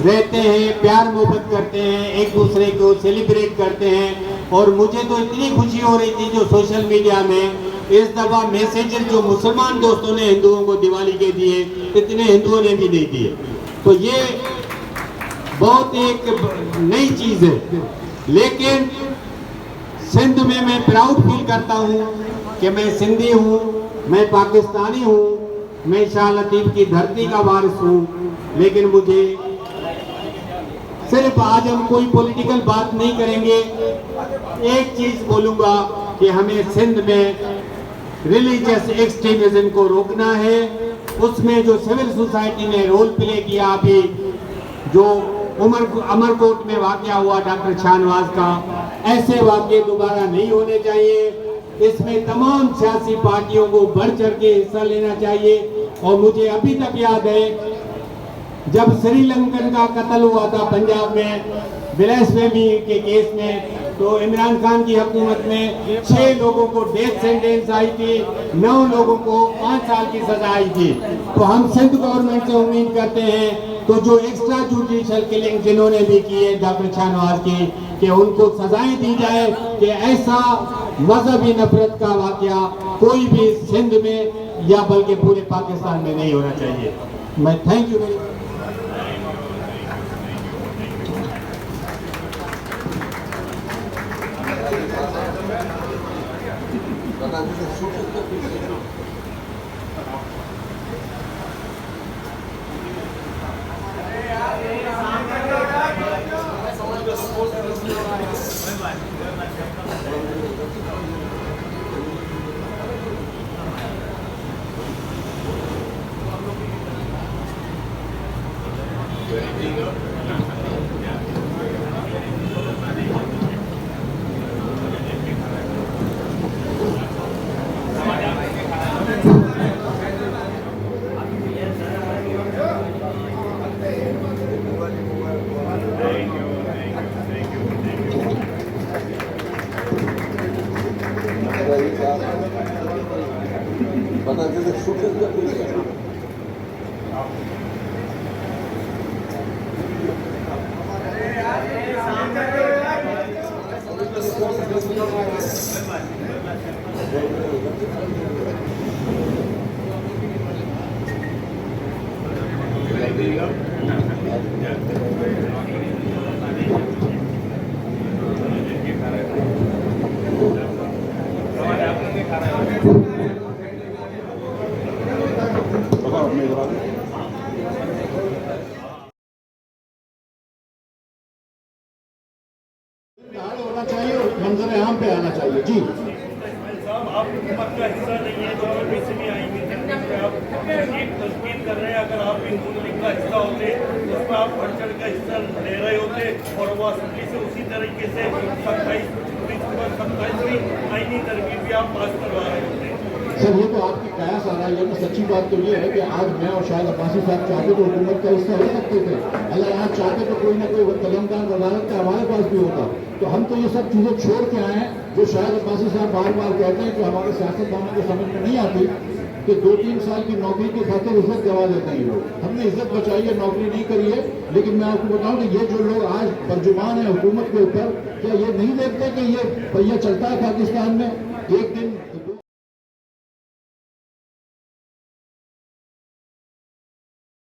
रहते हैं, प्यार मोहब्बत करते हैं, एक दूसरे को सेलिब्रेट करते हैं। और मुझे तो इतनी खुशी हो रही थी जो सोशल मीडिया में इस दफा मैसेजेस जो मुसलमान दोस्तों ने हिंदुओं को दिवाली के दिए, इतने हिंदुओं ने भी नहीं दिए। तो ये बहुत एक नई चीज है। लेकिन सिंध में मैं प्राउड फील करता हूँ कि मैं सिंधी हूँ, मैं पाकिस्तानी हूँ, मैं शाह लतीफ की धरती का वारिस हूँ। लेकिन मुझे सिर्फ आज हम कोई पॉलिटिकल बात नहीं करेंगे। एक चीज बोलूंगा कि हमें सिंध में रिलीजियस एक्सट्रीमिज्म को रोकना है। उसमें जो सिविल सोसाइटी ने रोल प्ले किया, अभी जो अमरकोट में वाकया हुआ डॉक्टर शाहनवाज का, ऐसे वाकये दोबारा नहीं होने चाहिए। इसमें तमाम सियासी पार्टियों को बढ़ चढ़ के हिस्सा लेना चाहिए। और मुझे अभी तक याद है जब श्रीलंकन का कत्ल हुआ था पंजाब में ब्लास्फेमी के केस में, तो इमरान खान की हुकूमत में 6 लोगों को डेथ सेंटेंस आई थी, 9 लोगों को 5 साल की सजा आई थी। तो हम सिंध गवर्नमेंट से उम्मीद करते हैं तो जो एक्स्ट्रा जुडिशियल किलिंग जिन्होंने भी की है डॉक्टर शाहनवाज की, कि उनको सजाएं दी जाए कि ऐसा मजहबी नफरत का वाकया कोई भी सिंध में या बल्कि पूरे पाकिस्तान में नहीं होना चाहिए। मैं थैंक यू वेरी मच। होना चाहिए और मंजर आम पे आना चाहिए। जी साहब, आप हुकूमत का हिस्सा नहीं है तो वैसे भी आएंगे। आप एक तस्वीर कर रहे हैं, अगर आप नून लीग का हिस्सा होते तो उसमें आप बढ़ चढ़ का हिस्सा ले रहे होते और वो असेंबली से उसी तरीके से 27वीं आईनी तरकीब भी आप पास करवा रहे होते। सर ये तो आपकी कयास आ रहा है, लेकिन सच्ची बात तो ये है कि आज मैं और शायद अब्बासी साहब चाहते तो हुकूमत का हिस्सा हो सकते थे। अगर आज चाहते तो कोई ना कोई कलमदान वजारत का हमारे पास भी होता। तो हम तो ये सब चीज़ें छोड़ के आए हैं जो शायद अब्बासी साहब बार बार कहते हैं कि हमारे सियासतदानों को समझ में नहीं आती कि 2-3 साल की नौकरी की खातिर इज्जत गवा देते हैं लोग। हमने इज्जत बचाई है, नौकरी नहीं करी है। लेकिन मैं आपको बताऊं कि ये जो लोग आज तर्जुमान है हुकूमत के ऊपर, क्या ये नहीं देखते कि ये पहिया चलता है पाकिस्तान में? एक दिन